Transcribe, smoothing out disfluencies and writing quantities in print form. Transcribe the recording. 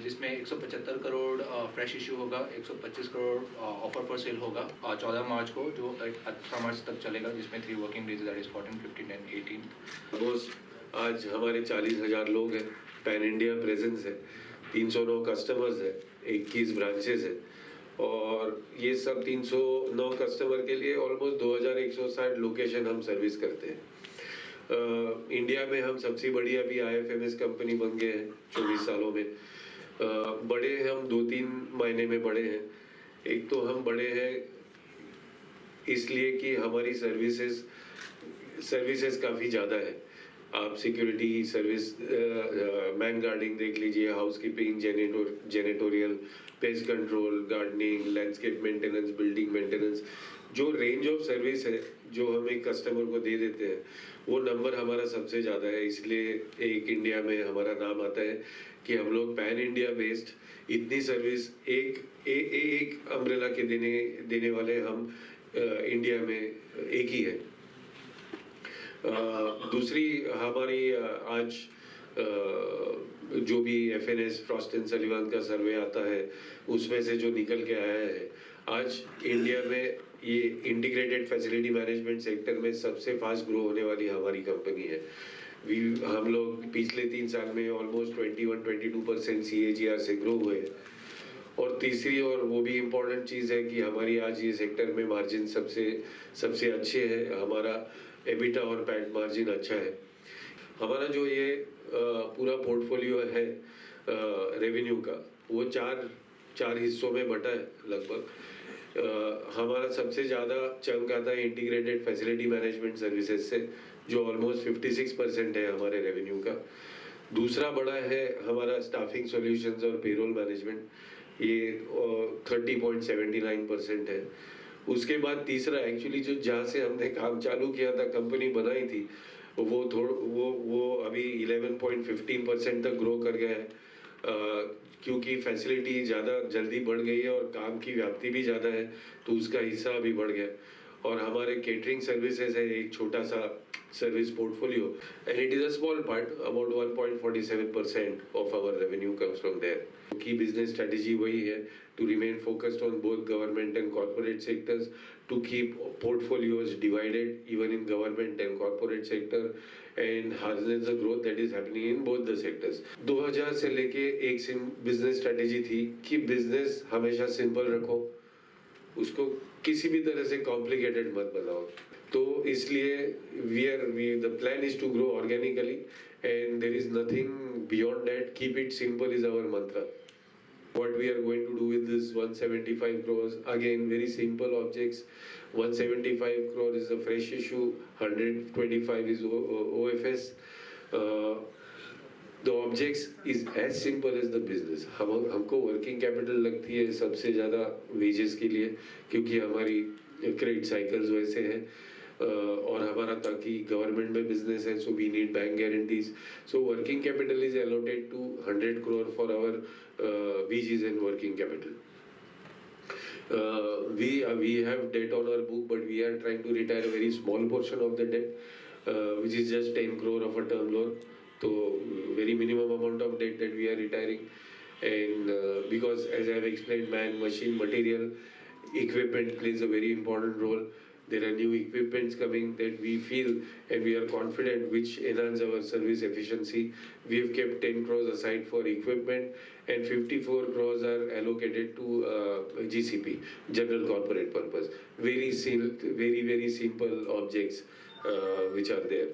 जिसमें 175 crore fresh issue होगा, 125 crore offer for sale होगा 14 मार्च को, जो 18 मार्च तक चलेगा, जिसमें 3 working days that is 14, 15 and 18। आज हमारे 40,000 लोग हैं, पैन इंडिया प्रेजेंस है, 309 कस्टमर्स है, 21 ब्रांचेस है और ये सब 309 कस्टमर के लिए ऑलमोस्ट 2160 लोकेशन हम सर्विस करते हैं। इंडिया में हम सबसे बड़ी अभी IFMS कंपनी बन गए हैं 24 सालों में। बड़े हम 2-3 मायने में बड़े हैं। एक तो हम बड़े हैं इसलिए कि हमारी सर्विसेज काफ़ी ज़्यादा है। आप सिक्योरिटी सर्विस, मैन गार्डिंग देख लीजिए, housekeeping, janitorial, pest control, gardening, landscape maintenance, building maintenance, जो रेंज ऑफ सर्विस है जो हम एक कस्टमर को दे देते हैं वो नंबर हमारा सबसे ज़्यादा है। इसलिए एक इंडिया में हमारा नाम आता है कि हम लोग पैन इंडिया बेस्ड इतनी सर्विस एक अम्ब्रेला के देने वाले हम इंडिया में एक ही है। दूसरी हमारी आज जो भी FNS फ्रॉस्ट एंड सलिवान का सर्वे आता है उसमें से जो निकल के आया है, आज इंडिया में ये इंटीग्रेटेड फैसिलिटी मैनेजमेंट सेक्टर में सबसे फास्ट ग्रो होने वाली हमारी कंपनी है। हम लोग पिछले 3 साल में ऑलमोस्ट 21-22% CAGR से ग्रो हुए हैं। और तीसरी और वो भी इम्पोर्टेंट चीज़ है कि हमारी आज ये सेक्टर में मार्जिन सबसे अच्छे है। हमारा EBITDA और पैट मार्जिन अच्छा है। हमारा जो ये पूरा पोर्टफोलियो है रेवेन्यू का, वो चार हिस्सों में बटा है लगभग। हमारा सबसे ज़्यादा चंक आता है इंटीग्रेटेड फैसिलिटी मैनेजमेंट सर्विसेज से, जो ऑलमोस्ट 56% है हमारे रेवेन्यू का। दूसरा बड़ा है हमारा स्टाफिंग सॉल्यूशंस और पेरोल मैनेजमेंट, ये 30.79% है। उसके बाद तीसरा एक्चुअली जो जहाँ से हमने काम चालू किया था, कंपनी बनाई थी, वो अभी 11.15% तक ग्रो कर गया है, क्योंकि फैसिलिटी ज़्यादा जल्दी बढ़ गई है और काम की व्याप्ति भी ज़्यादा है, तो उसका हिस्सा भी बढ़ गया। और हमारे केटरिंग सर्विसेज है एक छोटा सा service portfolio, and it is a small part, about 1.47% of our revenue comes from there. Key business strategy वही है, to remain focused on both government and corporate sectors, to keep portfolios divided even in government and corporate sector, and harness the growth that is happening in both the sectors. 2000 से लेके एक business strategy थी कि business हमेशा simple रखो, उसको किसी भी तरह से कॉम्प्लिकेटेड मत बनाओ। तो इसलिए the plan is to grow organically and there is nothing beyond that. Keep it simple is our mantra. What we are going to do with this 175 crores, again very simple objects. 175 crore is a fresh issue, 125 is OFS. The objects is as simple as the business. हमको working capital लगती है सबसे ज़्यादा wages के लिए, क्योंकि हमारी credit cycles वैसे हैं, और हमारा ताकि गवर्नमेंट में बिजनेस है, so we need bank guarantees. So working capital is allotted to 100 crore for our wages and working capital. We have debt on our book, but we are trying to retire a very small portion of the debt, which is just 10 crore of a term loan. So very minimum amount of debt that we are retiring, and because as I have explained, man, machine, material, equipment plays a very important role. There are new equipments coming that we feel and we are confident which enhance our service efficiency. We have kept 10 crores aside for equipment and 54 crores are allocated to GCP, General Corporate Purpose. Very simple objects which are there.